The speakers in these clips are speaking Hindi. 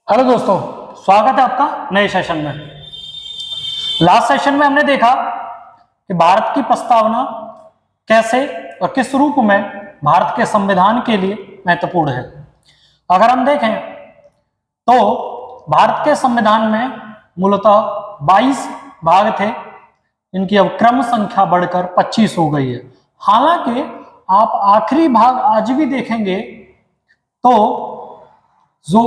हेलो दोस्तों, स्वागत है आपका नए सेशन में। लास्ट सेशन में हमने देखा कि भारत की प्रस्तावना कैसे और किस रूप में भारत के संविधान के लिए महत्वपूर्ण है। अगर हम देखें तो भारत के संविधान में मूलतः 22 भाग थे, इनकी अब क्रम संख्या बढ़कर 25 हो गई है। हालांकि आप आखिरी भाग आज भी देखेंगे तो जो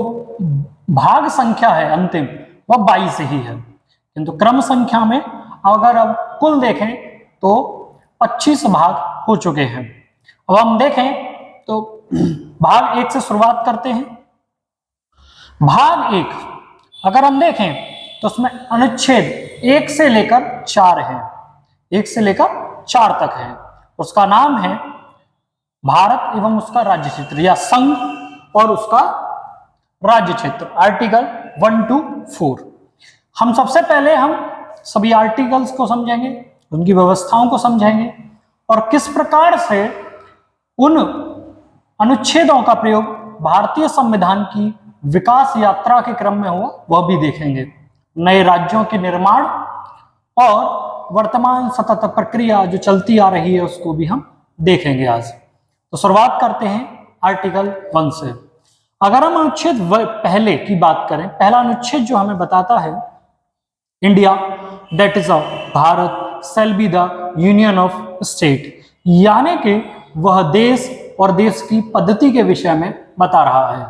भाग संख्या है अंतिम वह 22 ही है, किंतु क्रम संख्या में अगर अब कुल देखें तो 25 भाग हो चुके हैं। अब हम देखें तो भाग 1 से शुरुआत करते हैं। भाग 1 अगर हम देखें तो उसमें अनुच्छेद 1 से लेकर 4 है, 1 से लेकर 4 तक है। उसका नाम है भारत एवं उसका राज्य क्षेत्र या संघ और उसका राज्य क्षेत्र, आर्टिकल 1 to 4। हम सबसे पहले हम सभी आर्टिकल्स को समझेंगे, उनकी व्यवस्थाओं को समझेंगे और किस प्रकार से उन अनुच्छेदों का प्रयोग भारतीय संविधान की विकास यात्रा के क्रम में हुआ वह भी देखेंगे। नए राज्यों के निर्माण और वर्तमान सतत प्रक्रिया जो चलती आ रही है उसको भी हम देखेंगे आज। तो शुरुआत करते हैं आर्टिकल 1 से। अगर हम अनुच्छेद पहले की बात करें, पहला अनुच्छेद जो हमें बताता है India that is Bharat shall be the union of state, यानी कि वह देश और देश की पद्धति के विषय में बता रहा है।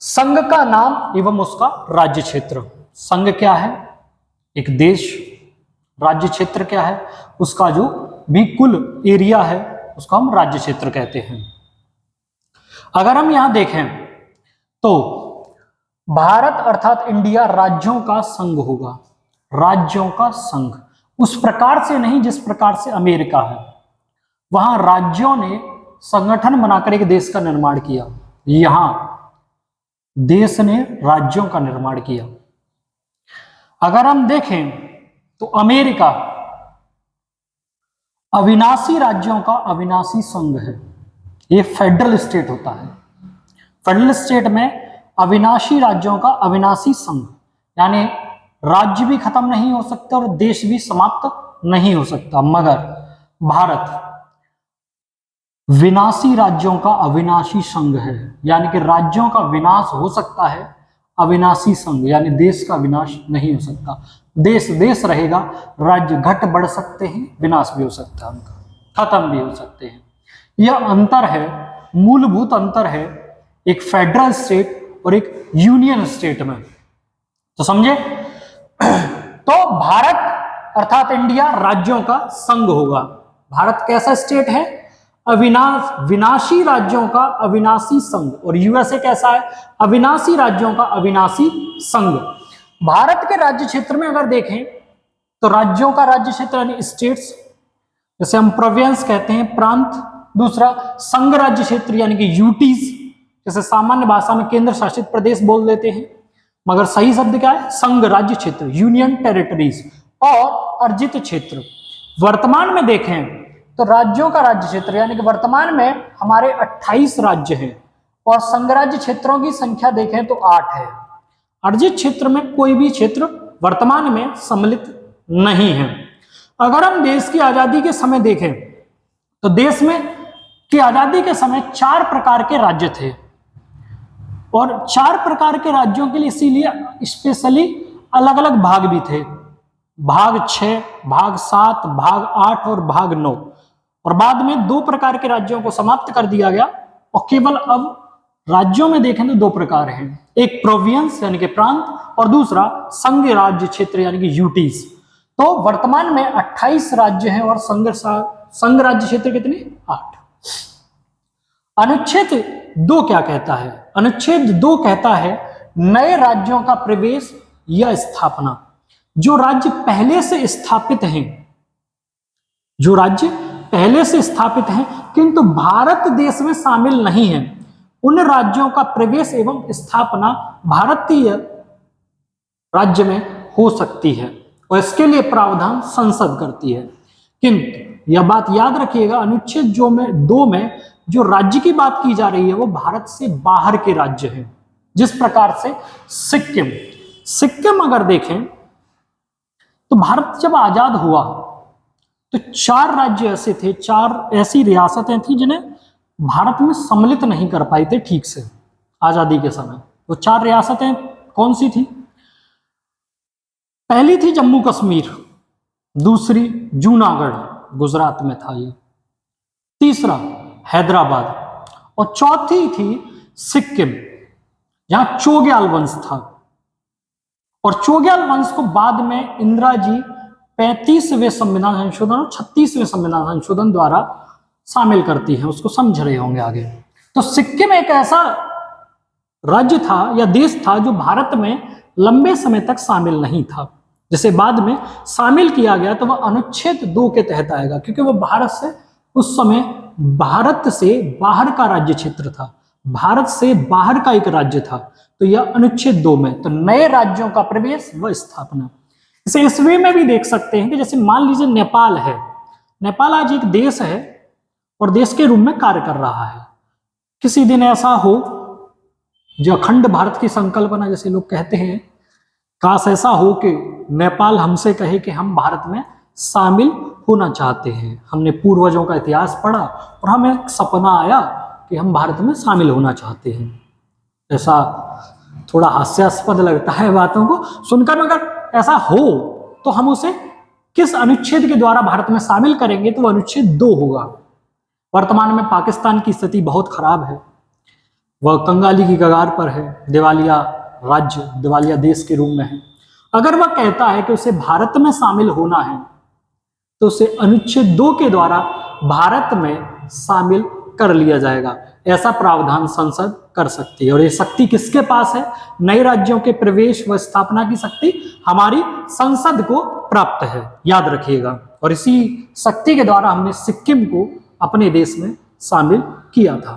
संघ का नाम एवं उसका राज्य क्षेत्र। संघ क्या है? एक देश। राज्य क्षेत्र क्या है? उसका जो भी कुल एरिया है उसको हम राज्य क्षेत्र कहते हैं। अगर हम यहां देखें तो भारत अर्थात इंडिया राज्यों का संघ होगा, राज्यों का संघ। उस प्रकार से नहीं जिस प्रकार से अमेरिका है, वहां राज्यों ने संगठन बनाकर एक देश का निर्माण किया, यहां देश ने राज्यों का निर्माण किया। अगर हम देखें तो अमेरिका अविनाशी राज्यों का अविनाशी संघ है, ये फेडरल स्टेट होता है। फेडरल स्टेट में अविनाशी राज्यों का अविनाशी संघ, यानी राज्य भी खत्म नहीं हो सकते और देश भी समाप्त नहीं हो सकता। मगर भारत विनाशी राज्यों का अविनाशी संघ है, यानी कि राज्यों का विनाश हो सकता है, अविनाशी संघ यानी देश का विनाश नहीं हो सकता। देश देश रहेगा, राज्य घट बढ़ सकते हैं, विनाश भी हो सकता है, उनका खत्म भी हो सकते हैं। यह अंतर है, मूलभूत अंतर है एक फेडरल स्टेट और एक यूनियन स्टेट में। तो समझे? तो भारत अर्थात इंडिया राज्यों का संघ होगा। भारत कैसा स्टेट है? विनाशी राज्यों का अविनाशी संघ। और यूएसए कैसा है? अविनाशी राज्यों का अविनाशी संघ। भारत के राज्य क्षेत्र में अगर देखें तो राज्यों का राज्य क्षेत्र यानी स्टेट्स, जैसे हम प्रोविंस कहते हैं, प्रांत। दूसरा संघ राज्य क्षेत्र यानी कि यूटीज, जैसे सामान्य भाषा में केंद्र शासित प्रदेश बोल देते हैं, मगर सही शब्द क्या है? संघ राज्य क्षेत्र, यूनियन टेरिटरीज। और अर्जित क्षेत्र, वर्तमान में देखें तो राज्यों का राज्य क्षेत्र यानी कि वर्तमान में हमारे 28 राज्य हैं और संघ राज्य क्षेत्रों की संख्या देखें तो 8 है। अर्जित क्षेत्र में कोई भी क्षेत्र वर्तमान में सम्मिलित नहीं है। अगर हम देश की आजादी के समय देखें तो देश में की आजादी के समय 4 प्रकार के राज्य थे और 4 प्रकार के राज्यों के लिए इसीलिए स्पेशली अलग अलग भाग भी थे। भाग 6, भाग 7, भाग 8 और भाग 9। और बाद में 2 प्रकार के राज्यों को समाप्त कर दिया गया और केवल अब राज्यों में देखें तो 2 प्रकार हैं, एक प्रोविंस यानी कि प्रांत और दूसरा संघ राज्य क्षेत्र यानी कि यूटीज। तो वर्तमान में 28 राज्य हैं और संघ राज्य क्षेत्र कितने? 8। अनुच्छेद 2 क्या कहता है? अनुच्छेद 2 कहता है नए राज्यों का प्रवेश या स्थापना। जो राज्य पहले से स्थापित हैं, जो राज्य पहले से स्थापित हैं किंतु भारत देश में शामिल नहीं हैं, उन राज्यों का प्रवेश एवं स्थापना भारतीय राज्य में हो सकती है और इसके लिए प्रावधान संसद करती है। किंतु यह बात याद रखिएगा, अनुच्छेद 2 में जो राज्य की बात की जा रही है वो भारत से बाहर के राज्य हैं, जिस प्रकार से सिक्किम अगर देखें तो भारत जब आजाद हुआ तो 4 राज्य ऐसे थे, 4 ऐसी रियासतें थी जिन्हें भारत में सम्मिलित नहीं कर पाई थे ठीक से आजादी के समय। वो 4 रियासतें कौन सी थी? पहली थी जम्मू कश्मीर, दूसरी जूनागढ़ गुजरात में था ये, तीसरा हैदराबाद और चौथी थी सिक्किम जहां चोग्याल वंश था। और चोग्याल वंश को बाद में इंदिरा जी 35वें संविधान संशोधन और 36वें संविधान संशोधन द्वारा शामिल करती है, उसको समझ रहे होंगे आगे। तो सिक्किम एक ऐसा राज्य था या देश था जो भारत में लंबे समय तक शामिल नहीं था। जिसे बाद में शामिल किया गया तो वह अनुच्छेद 2 के तहत आएगा, क्योंकि वह भारत से उस समय भारत से बाहर का राज्य क्षेत्र था, भारत से बाहर का एक राज्य था। तो यह अनुच्छेद 2 में, तो नए राज्यों का प्रवेश व स्थापना। इसे इस वे में भी देख सकते हैं कि जैसे मान लीजिए नेपाल है, नेपाल आज एक देश है और देश के रूप में कार्य कर रहा है। किसी दिन ऐसा हो जो अखंड भारत की संकल्पना जैसे लोग कहते हैं, काश ऐसा हो कि नेपाल हमसे कहे कि हम भारत में शामिल होना चाहते हैं। हमने पूर्वजों का इतिहास पढ़ा और हमें एक सपना आया कि हम भारत में शामिल होना चाहते हैं। ऐसा थोड़ा हास्यास्पद लगता है बातों को सुनकर, मगर ऐसा हो तो हम उसे किस अनुच्छेद के द्वारा भारत में शामिल करेंगे? तो अनुच्छेद 2 होगा। वर्तमान में पाकिस्तान की स्थिति बहुत खराब है, वह कंगाली की कगार पर है, दिवालिया राज्य, दिवालिया देश के रूप में है। अगर वह कहता है कि उसे भारत में शामिल होना है तो उसे अनुच्छेद 2 के द्वारा भारत में शामिल कर लिया जाएगा। ऐसा प्रावधान संसद कर सकती है। और ये शक्ति किसके पास है? नए राज्यों के प्रवेश व स्थापना की शक्ति हमारी संसद को प्राप्त है, याद रखिएगा। और इसी शक्ति के द्वारा हमने सिक्किम को अपने देश में शामिल किया था।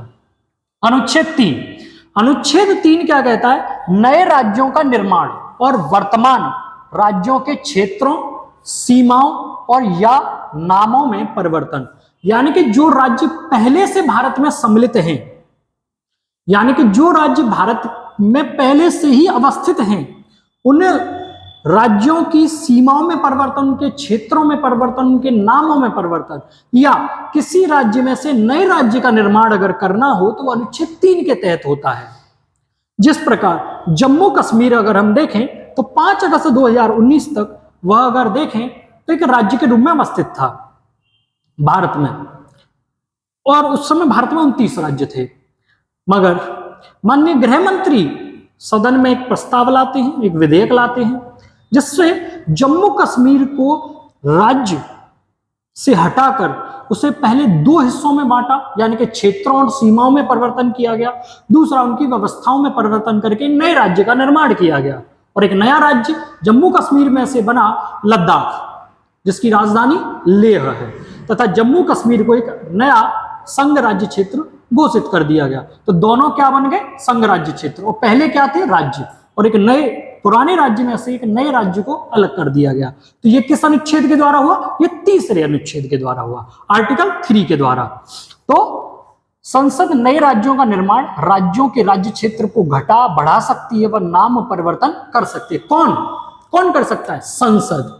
अनुच्छेद 3 क्या कहता है? नए राज्यों का निर्माण और वर्तमान राज्यों के क्षेत्रों, सीमाओं और या नामों में परिवर्तन। यानी कि जो राज्य पहले से भारत में सम्मिलित हैं, यानी कि जो राज्य भारत में पहले से ही अवस्थित हैं, उन राज्यों की सीमाओं में परिवर्तन, उनके क्षेत्रों में परिवर्तन, उनके नामों में परिवर्तन, या किसी राज्य में से नए राज्य का निर्माण अगर करना हो तो अनुच्छेद 3 के तहत होता है। जिस प्रकार जम्मू कश्मीर अगर हम देखें तो 5 अगस्त 2019 तक वह अगर देखें तो एक राज्य के रूप में अवस्थित था भारत में, और उस समय भारत में 29 राज्य थे। मगर माननीय गृह मंत्री सदन में एक प्रस्ताव लाते हैं, एक विधेयक लाते हैं, जिससे जम्मू कश्मीर को राज्य से हटाकर उसे पहले 2 हिस्सों में बांटा, यानी कि क्षेत्रों और सीमाओं में परिवर्तन किया गया। दूसरा, उनकी व्यवस्थाओं में परिवर्तन करके नए राज्य का निर्माण किया गया और एक नया राज्य जम्मू कश्मीर में से बना लद्दाख, जिसकी राजधानी लेह है, तथा जम्मू कश्मीर को एक नया संघ राज्य क्षेत्र घोषित कर दिया गया। तो दोनों क्या बन गए? संघ राज्य क्षेत्र। और पहले क्या थे? राज्य। और एक नए पुराने राज्य में से एक नए राज्य को अलग कर दिया गया। तो ये किस अनुच्छेद के द्वारा हुआ? ये 3रे अनुच्छेद के द्वारा हुआ, आर्टिकल 3 के द्वारा। तो संसद नए राज्यों का निर्माण, राज्यों के राज्य क्षेत्र को घटा बढ़ा सकती है, वह नाम परिवर्तन कर सकती है। कौन कर सकता है? संसद।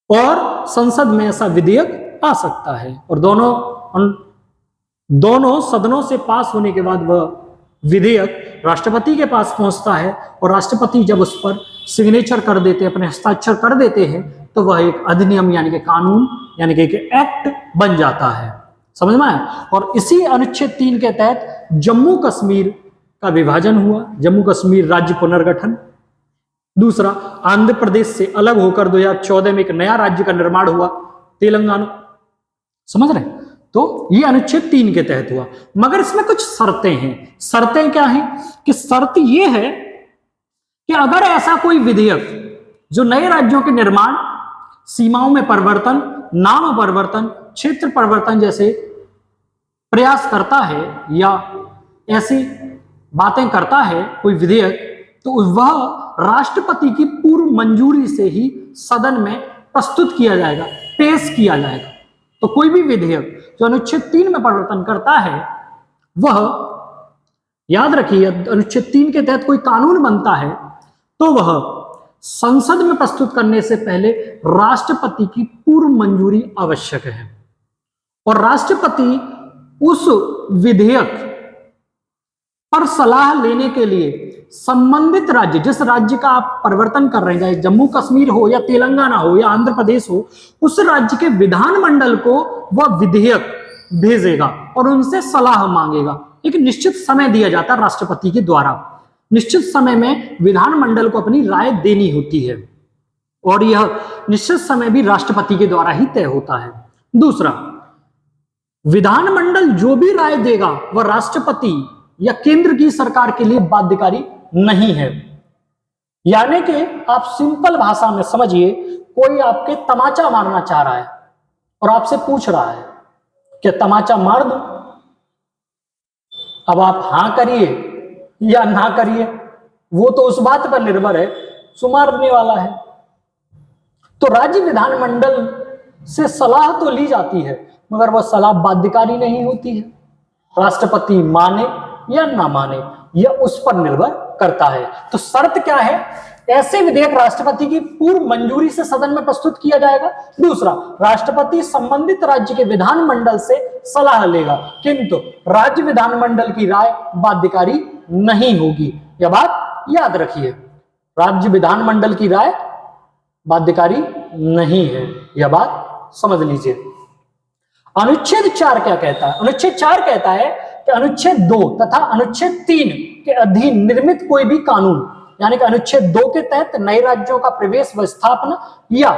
और संसद में ऐसा विधेयक आ सकता है और दोनों सदनों से पास होने के बाद वह विधेयक राष्ट्रपति के पास पहुंचता है और राष्ट्रपति जब उस पर सिग्नेचर कर देते हैं, अपने हस्ताक्षर कर देते हैं, तो वह एक अधिनियम यानी कि कानून यानी कि एक एक्ट बन जाता है। समझ में आया? और इसी अनुच्छेद 3 के तहत जम्मू कश्मीर का विभाजन हुआ, जम्मू कश्मीर राज्य पुनर्गठन। दूसरा, आंध्र प्रदेश से अलग होकर 2014 में एक नया राज्य का निर्माण हुआ, तेलंगाना। समझ रहे? तो ये अनुच्छेद 3 के तहत हुआ। मगर इसमें कुछ शर्तें हैं। शर्तें क्या हैं? कि शर्त ये है कि अगर ऐसा कोई विधेयक जो नए राज्यों के निर्माण, सीमाओं में परिवर्तन, नाम परिवर्तन, क्षेत्र परिवर्तन जैसे प्रयास करता है या ऐसी बातें करता है कोई विधेयक, तो वह राष्ट्रपति की पूर्व मंजूरी से ही सदन में प्रस्तुत किया जाएगा, पेश किया जाएगा। तो कोई भी विधेयक जो अनुच्छेद 3 में परिवर्तन करता है वह याद रखिए, अनुच्छेद 3 के तहत कोई कानून बनता है तो वह संसद में प्रस्तुत करने से पहले राष्ट्रपति की पूर्व मंजूरी आवश्यक है, और राष्ट्रपति उस विधेयक पर सलाह लेने के लिए संबंधित राज्य, जिस राज्य का आप परिवर्तन कर रहे हैं, चाहे जम्मू कश्मीर हो या तेलंगाना हो या आंध्र प्रदेश हो, उस राज्य के विधानमंडल को वह विधेयक भेजेगा और उनसे सलाह मांगेगा। एक निश्चित समय दिया जाता है राष्ट्रपति के द्वारा, निश्चित समय में विधानमंडल को अपनी राय देनी होती है, और यह निश्चित समय भी राष्ट्रपति के द्वारा ही तय होता है। दूसरा, विधानमंडल जो भी राय देगा वह राष्ट्रपति या केंद्र की सरकार के लिए बाध्यकारी नहीं है। यानी कि आप सिंपल भाषा में समझिए, कोई आपके तमाचा मारना चाह रहा है और आपसे पूछ रहा है कि तमाचा मार दूं, अब आप हां करिए या ना करिए, वो तो उस बात पर निर्भर है जो मारने वाला है। तो राज्य विधानमंडल से सलाह तो ली जाती है, मगर वह सलाह बाध्यकारी नहीं होती है। राष्ट्रपति माने या ना माने, यह उस पर निर्भर करता है। तो शर्त क्या है? ऐसे विधेयक राष्ट्रपति की पूर्व मंजूरी से सदन में प्रस्तुत किया जाएगा। दूसरा, राष्ट्रपति संबंधित राज्य के विधानमंडल से सलाह लेगा, किंतु राज्य विधानमंडल की राय बाध्यकारी नहीं होगी। यह बात याद रखिए, राज्य विधानमंडल की राय बाध्यकारी नहीं है, यह बात समझ लीजिए। अनुच्छेद 4 क्या कहता है? अनुच्छेद 4 कहता है कि अनुच्छेद 2 तथा अनुच्छेद 3 के अधीन निर्मित कोई भी कानून, यानी कि अनुच्छेद 2 के तहत नए राज्यों का प्रवेश व स्थापना या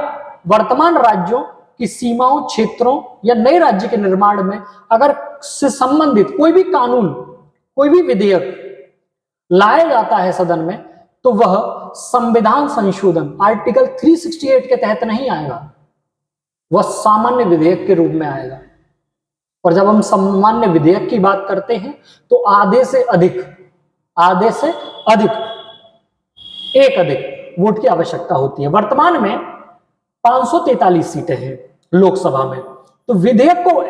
वर्तमान राज्यों की सीमाओं, क्षेत्रों या नए राज्य के निर्माण में अगर से संबंधित कोई भी कानून, कोई भी विधेयक लाया जाता है सदन में, तो वह संविधान संशोधन आर्टिकल 368 के तहत नहीं आएगा, वह सामान्य विधेयक के रूप में आएगा। और जब हम सामान्य विधेयक की बात करते हैं तो आधे से अधिक एक अधिक वोट की आवश्यकता होती है। वर्तमान में 543 सीटें हैं लोकसभा में, तो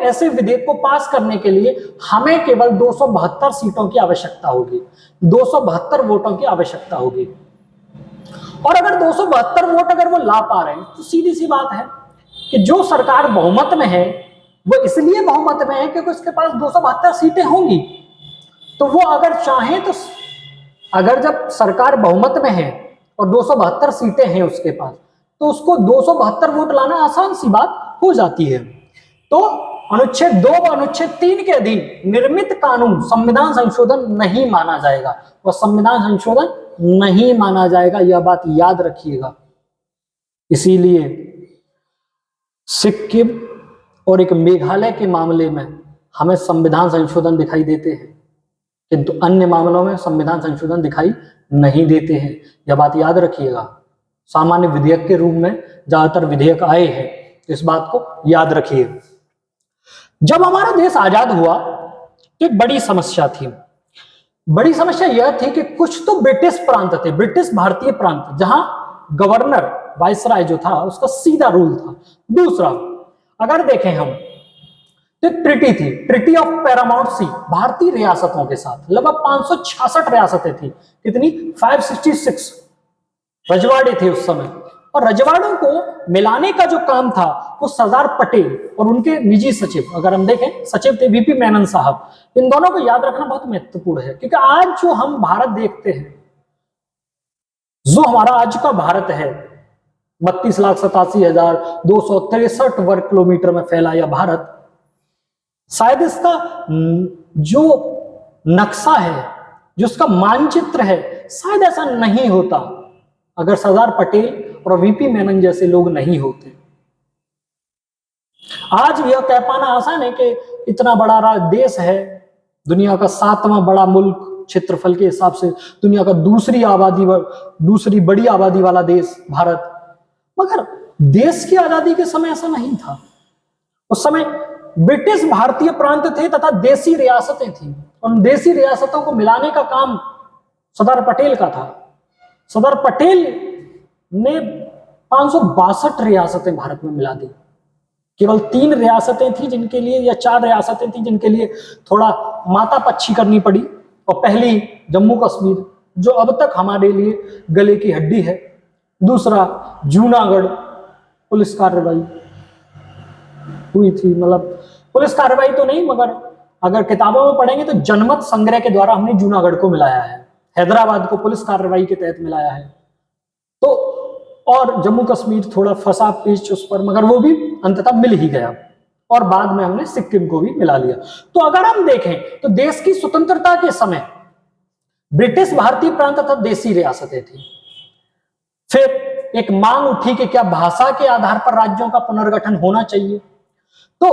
ऐसे विधेयक को पास करने के लिए हमें केवल 272 सीटों की आवश्यकता होगी, 272 वोटों की आवश्यकता होगी। और अगर 272 वोट अगर वो ला पा रहे हैं तो सीधी सी बात है कि जो सरकार बहुमत में है वो इसलिए बहुमत में है क्योंकि उसके पास 272 सीटें होंगी। तो वो अगर चाहे तो, अगर जब सरकार बहुमत में है और 272 सीटें हैं उसके पास, तो उसको 272 वोट लाना आसान सी बात हो जाती है। तो अनुच्छेद 2 व अनुच्छेद 3 के अधीन निर्मित कानून संविधान संशोधन नहीं माना जाएगा, वह संविधान संशोधन नहीं माना जाएगा, यह बात याद रखिएगा। इसीलिए सिक्किम और एक मेघालय के मामले में हमें संविधान संशोधन दिखाई देते हैं, किंतु अन्य मामलों में संविधान संशोधन दिखाई नहीं देते हैं, यह बात याद रखिएगा। सामान्य विधेयक के रूप में ज्यादातर विधेयक आए हैं, तो इस बात को याद रखिए। जब हमारा देश आजाद हुआ तो एक बड़ी समस्या थी। बड़ी समस्या यह थी कि कुछ तो ब्रिटिश प्रांत थे, ब्रिटिश भारतीय प्रांत, जहां गवर्नर वाइसराय जो था उसका सीधा रूल था। दूसरा, अगर देखें हम तो एक ट्रिटी थी, ट्रिटी ऑफ पैरामाउंट सी, भारतीय रियासतों के साथ लगभग 566 रियासतें थी। कितनी? 566 रजवाड़े थे उस समय, और रजवाड़ों को मिलाने का जो काम था वो सरदार पटेल और उनके निजी सचिव, अगर हम देखें सचिव थे वीपी मेनन साहब। इन दोनों को याद रखना बहुत महत्वपूर्ण है, क्योंकि आज जो हम भारत देखते हैं, जो हमारा आज का भारत है, 32,87,263 वर्ग किलोमीटर में फैला यह भारत, शायद इसका जो नक्शा है, जो इसका मानचित्र है, शायद ऐसा नहीं होता अगर सरदार पटेल और वीपी मेनन जैसे लोग नहीं होते। आज यह कह पाना आसान है कि इतना बड़ा देश है, दुनिया का 7वां बड़ा मुल्क क्षेत्रफल के हिसाब से, दुनिया का दूसरी बड़ी आबादी वाला देश भारत, मगर देश की आजादी के समय ऐसा नहीं था। उस समय ब्रिटिश भारतीय प्रांत थे तथा देसी रियासतें थी, उन देसी रियासतों को मिलाने का काम सरदार पटेल का था। सरदार पटेल ने 562 रियासतें भारत में मिला दी। केवल 3 रियासतें थी जिनके लिए, या 4 रियासतें थी जिनके लिए थोड़ा माता पच्ची करनी पड़ी, और पहली जम्मू कश्मीर जो अब तक हमारे लिए गले की हड्डी है। दूसरा जूनागढ़ पुलिस कार्रवाई हुई थी, मतलब पुलिस कार्रवाई तो नहीं मगर अगर किताबों में पढ़ेंगे तो जनमत संग्रह के द्वारा हमने जूनागढ़ को मिलाया है, हैदराबाद को पुलिस कार्रवाई के तहत मिलाया है। तो और जम्मू कश्मीर थोड़ा फंसा पीछ उस पर, मगर वो भी अंततः मिल ही गया और बाद में हमने सिक्किम को भी मिला लिया। तो अगर हम देखें तो देश की स्वतंत्रता के समय ब्रिटिश भारतीय प्रांत तथा देशी रियासतें थी। फिर एक मांग उठी कि क्या भाषा के आधार पर राज्यों का पुनर्गठन होना चाहिए। तो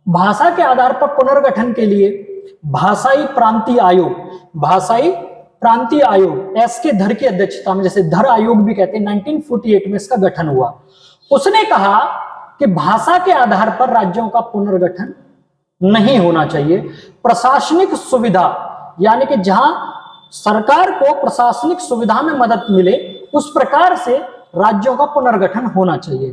भाषा के आधार पर पुनर्गठन के लिए भाषाई प्रांतीय आयोग एस के धर की अध्यक्षता में, जैसे धर आयोग भी कहते हैं, 1948 में इसका गठन हुआ। उसने कहा कि भाषा के आधार पर राज्यों का पुनर्गठन नहीं होना चाहिए। प्रशासनिक सुविधा यानी कि जहां सरकार को प्रशासनिक सुविधा में मदद मिले उस प्रकार से राज्यों का पुनर्गठन होना चाहिए।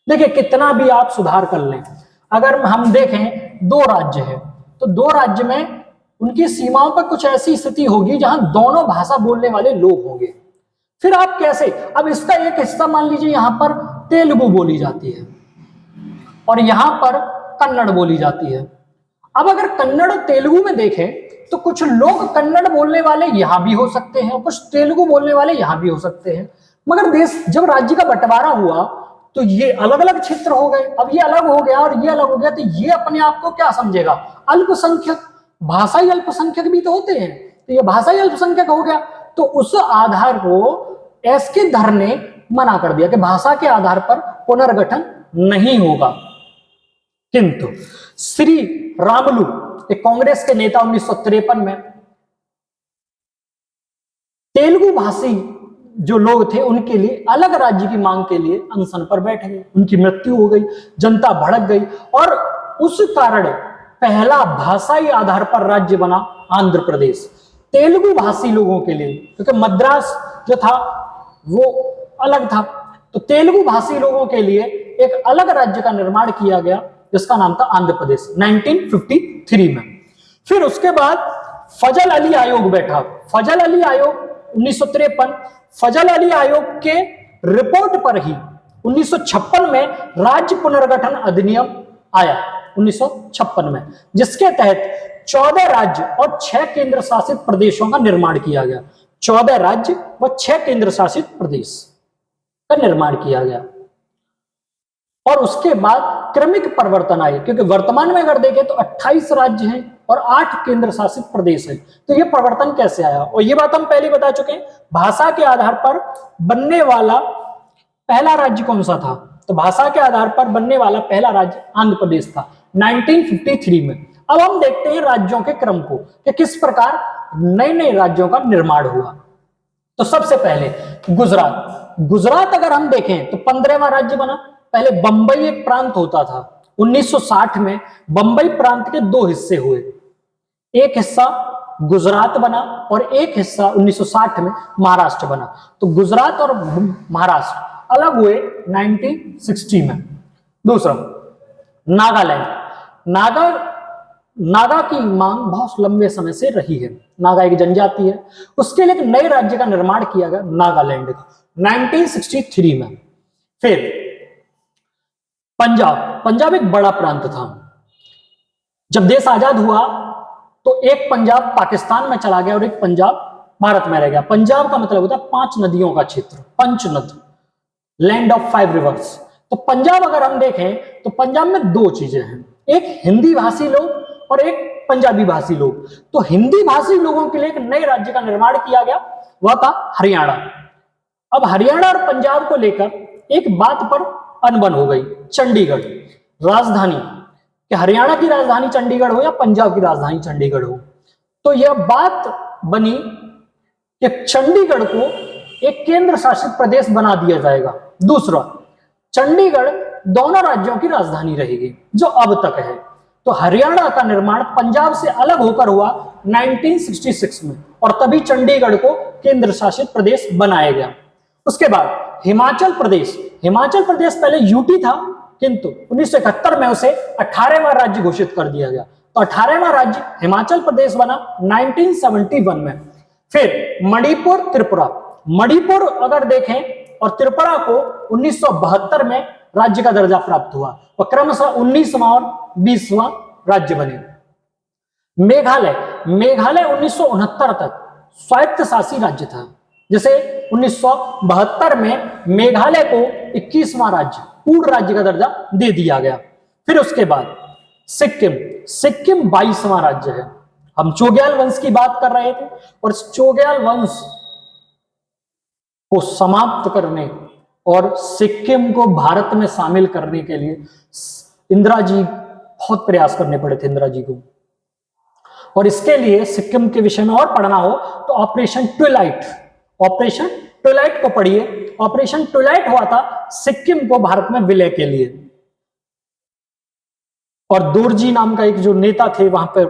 देखिए कितना भी आप सुधार कर लें, अगर हम देखें 2 राज्य है तो 2 राज्य में उनकी सीमाओं पर कुछ ऐसी स्थिति होगी जहां दोनों भाषा बोलने वाले लोग होंगे। फिर आप कैसे, अब इसका एक हिस्सा मान लीजिए यहां पर तेलुगु बोली जाती है और यहां पर कन्नड़ बोली जाती है। अब अगर कन्नड़ और तेलुगु में देखें तो कुछ लोग कन्नड़ बोलने वाले यहां भी हो सकते हैं, कुछ तेलुगु बोलने वाले यहां भी हो सकते हैं। मगर देश जब राज्य का बंटवारा हुआ तो ये अलग अलग क्षेत्र हो गए। अब ये अलग हो गया और ये अलग हो गया तो ये अपने आप को क्या समझेगा, अल्पसंख्यक, भाषाई अल्पसंख्यक भी तो होते हैं, तो ये भाषाई अल्पसंख्यक हो गया। तो उस आधार को एस के धर ने मना कर दिया कि भाषा के आधार पर पुनर्गठन नहीं होगा। किंतु श्री रामुलु एक कांग्रेस के नेता 1953 में तेलुगु भाषी जो लोग थे उनके लिए अलग राज्य की मांग के लिए अनशन पर बैठ गए। उनकी मृत्यु हो गई, जनता भड़क गई और उस कारण पहला भाषाई आधार पर राज्य बना आंध्र प्रदेश तेलुगु भाषी लोगों के लिए, क्योंकि मद्रास जो था वो अलग था। तो तेलुगु भाषी लोगों के लिए एक अलग राज्य का निर्माण किया गया जिसका नाम था आंध्र प्रदेश 1953 में। फिर उसके बाद फजल अली आयोग बैठा। फजल अली आयोग 1953, फजल अली आयोग के रिपोर्ट पर ही 1956 में राज्य पुनर्गठन अधिनियम आया 1956 में, जिसके तहत 14 राज्य और 6 केंद्र शासित प्रदेशों का निर्माण किया गया। 14 राज्य व 6 केंद्र शासित प्रदेश का निर्माण किया गया। और उसके बाद क्रमिक परिवर्तन आए, क्योंकि वर्तमान में अगर देखें तो 28 राज्य हैं और 8 केंद्र शासित प्रदेश हैं। तो ये परिवर्तन कैसे आया, और ये बात हम पहले बता चुके हैं। भाषा के आधार पर बनने वाला पहला राज्य कौन सा था, तो भाषा के आधार पर बनने वाला पहला राज्य आंध्र प्रदेश था 1953 में। अब हम देखते हैं राज्यों के क्रम को कि किस प्रकार नए नए राज्यों का निर्माण हुआ। तो सबसे पहले गुजरात अगर हम देखें तो 15वां राज्य बना। पहले बंबई एक प्रांत होता था। 1960 में बंबई प्रांत के 2 हिस्से हुए, एक हिस्सा गुजरात बना और एक हिस्सा 1960 में महाराष्ट्र बना। तो गुजरात और महाराष्ट्र अलग हुए 1960 में। दूसरा नागालैंड। नागा की मांग बहुत लंबे समय से रही है। नागा एक जनजाति है, उसके लिए एक नए राज्य का निर्माण किया गया नागालैंड का 1963 में। फिर पंजाब एक बड़ा प्रांत था। जब देश आजाद हुआ तो एक पंजाब पाकिस्तान में चला गया और एक पंजाब भारत में रह गया। पंजाब का मतलब होता है 5 नदियों का क्षेत्र, पंचनद, लैंड ऑफ 5 रिवर्स। तो पंजाब अगर हम देखें तो पंजाब में 2 चीजें हैं, एक हिंदी भाषी लोग और एक पंजाबी भाषी लोग। तो हिंदी भाषी लोगों के लिए एक नए राज्य का निर्माण किया गया, वह था हरियाणा। अब हरियाणा और पंजाब को लेकर एक बात पर अनबन हो गई, चंडीगढ़ राजधानी, कि हरियाणा की राजधानी चंडीगढ़ हो या पंजाब की राजधानी चंडीगढ़ हो। तो यह बात बनी कि चंडीगढ़ को एक केंद्र शासित प्रदेश बना दिया जाएगा। दूसरा, चंडीगढ़ दोनों राज्यों की राजधानी रहेगी जो अब तक है। तो हरियाणा का निर्माण पंजाब से अलग होकर हुआ 1966 में और तभी चंडीगढ़ को केंद्र शासित प्रदेश बनाया गया। उसके बाद हिमाचल प्रदेश पहले यूटी था, किंतु 1971 में उसे 18वां राज्य घोषित कर दिया गया। तो 18वां राज्य हिमाचल प्रदेश बना 1971 में। फिर मणिपुर, त्रिपुरा। मणिपुर अगर देखें और त्रिपुरा को 1972 में राज्य का दर्जा प्राप्त हुआ और क्रमशः 19वां और 20वां राज्य बने। मेघालय, मेघालय 1969 तक स्वायत्त शासी राज्य था, जिसे 1972 में मेघालय को 21वां राज्य, पूर्ण राज्य का दर्जा दे दिया गया। फिर उसके बाद सिक्किम, सिक्किम 22वां राज्य है। हम चोग्याल वंश की बात कर रहे थे और चोग्याल वंश को समाप्त करने और सिक्किम को भारत में शामिल करने के लिए इंदिरा जी बहुत प्रयास करने पड़े थे इंदिरा जी को। और इसके लिए सिक्किम के विषय में और पढ़ना हो तो ऑपरेशन ट्विलाइट, ऑपरेशन ट्विलाइट को पढ़िए। ऑपरेशन ट्विलाइट हुआ था सिक्किम को भारत में विलय के लिए। और दोरजी नाम का एक जो नेता थे वहां पर,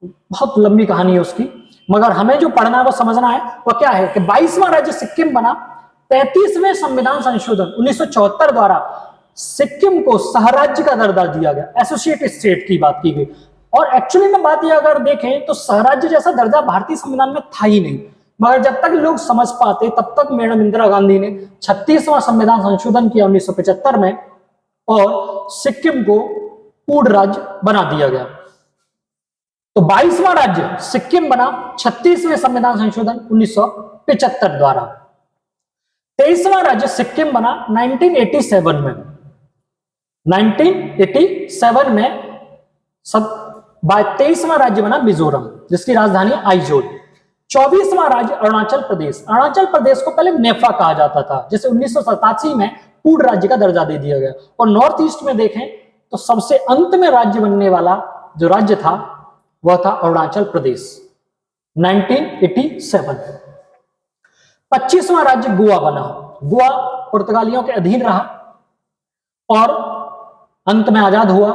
बहुत लंबी कहानी है उसकी, मगर हमें जो पढ़ना है वो समझना है वो क्या है कि 22वां राज्य सिक्किम बना। 35वें संविधान संशोधन 1974 द्वारा सिक्किम को सहराज्य का दर्जा दिया गया, एसोसिएट स्टेट की बात की गई। और एक्चुअली में बात यह अगर देखें तो सहराज्य जैसा दर्जा भारतीय संविधान में था ही नहीं, मगर जब तक लोग समझ पाते तब तक मैडम इंदिरा गांधी ने 36वां संविधान संशोधन किया 1975 में और सिक्किम को पूर्ण राज्य बना दिया गया। तो 22वां राज्य सिक्किम बना 36वें संविधान संशोधन 1975 द्वारा। 23वां राज्य सिक्किम बना 1987 में। 1987 में सब 23वां राज्य बना मिजोरम, जिसकी राजधानी आइजोल। 24वां राज्य अरुणाचल प्रदेश। अरुणाचल प्रदेश को पहले नेफा कहा जाता था, जिसे 1987 में पूर्ण राज्य का दर्जा दे दिया गया। और नॉर्थ ईस्ट में देखें तो सबसे अंत में राज्य बनने वाला जो राज्य था वह था अरुणाचल प्रदेश 1987। 25वां राज्य गोवा बना। गोवा पुर्तगालियों के अधीन रहा और अंत में आजाद हुआ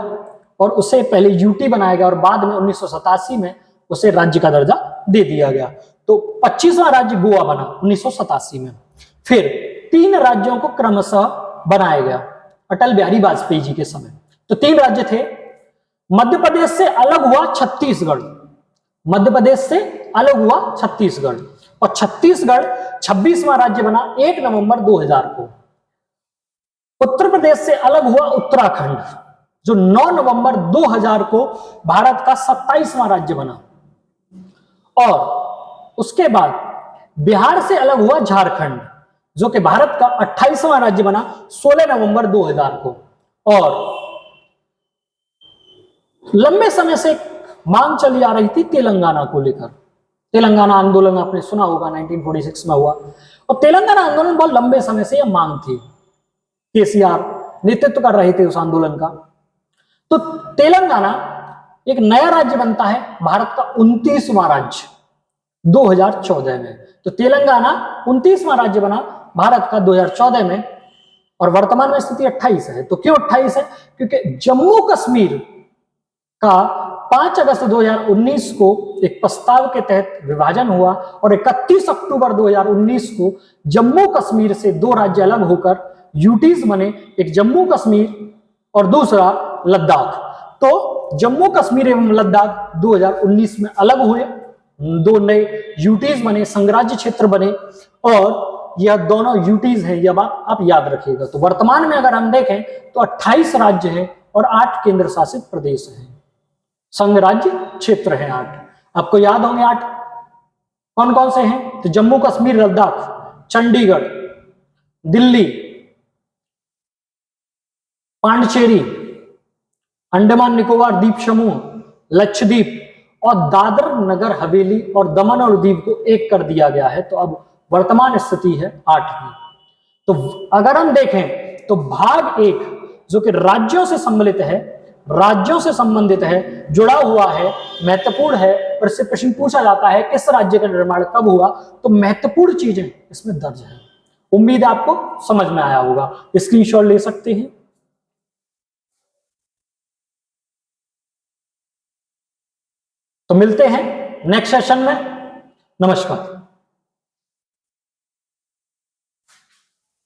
और उसे पहले यूटी बनाया गया और बाद में 1987 में उसे राज्य का दर्जा दे दिया गया। तो 25वां राज्य गोवा बना 1987 में। फिर 3 राज्यों को क्रमशः बनाया गया अटल बिहारी वाजपेयी जी के समय। तो 3 राज्य थे। मध्य प्रदेश से अलग हुआ छत्तीसगढ़, मध्य प्रदेश से अलग हुआ छत्तीसगढ़ और छत्तीसगढ़ 26वां राज्य बना 1 नवंबर 2000 को। उत्तर प्रदेश से अलग हुआ उत्तराखंड, जो 9 नवंबर 2000 को भारत का 27वां राज्य बना। और उसके बाद बिहार से अलग हुआ झारखंड, जो कि भारत का 28वां राज्य बना 16 नवंबर 2000 को। और लंबे समय से मांग चली आ रही थी तेलंगाना को लेकर। तेलंगाना आंदोलन आपने सुना होगा 1946 में हुआ और तेलंगाना आंदोलन बहुत लंबे समय से यह मांग थी। केसीआर नेतृत्व कर रहे थे उस आंदोलन का। तो तेलंगाना एक नया राज्य बनता है, भारत का 29वां राज्य 2014 में। तो तेलंगाना 29वां राज्य बना भारत का 2014 में और वर्तमान में स्थिति 28 है। तो क्यों 28 है? क्योंकि जम्मू कश्मीर का 5 अगस्त 2019 को एक प्रस्ताव के तहत विभाजन हुआ और 31 अक्टूबर 2019 को जम्मू कश्मीर से 2 राज्य अलग होकर यूटीज बने, एक जम्मू कश्मीर और दूसरा लद्दाख। तो जम्मू कश्मीर एवं लद्दाख 2019 में अलग हुए, 2 नए यूटीज बने, संघराज्य क्षेत्र बने और यह दोनों यूटीज हैं, यह बात आप याद रखिएगा। तो वर्तमान में अगर हम देखें तो 28 राज्य हैं और 8 केंद्र शासित प्रदेश हैं, संघराज्य क्षेत्र हैं 8। आपको याद होंगे 8 कौन कौन से हैं? तो जम्मू कश्मीर, लद्दाख, चंडीगढ़, दिल्ली, पांडिचेरी, अंडमान निकोबार द्वीप समूह, लक्षद्वीप और दादर नगर हवेली और दमन और दीव को एक कर दिया गया है। तो अब वर्तमान स्थिति है 8 की। तो अगर हम देखें तो भाग 1 जो कि राज्यों से सम्मिलित है, राज्यों से संबंधित है, जुड़ा हुआ है, महत्वपूर्ण है और इससे प्रश्न पूछा जाता है किस राज्य का निर्माण कब हुआ, तो महत्वपूर्ण चीजें इसमें दर्ज है। उम्मीद है आपको समझ में आया होगा। स्क्रीनशॉट ले सकते हैं। तो मिलते हैं नेक्स्ट सेशन में। नमस्कार।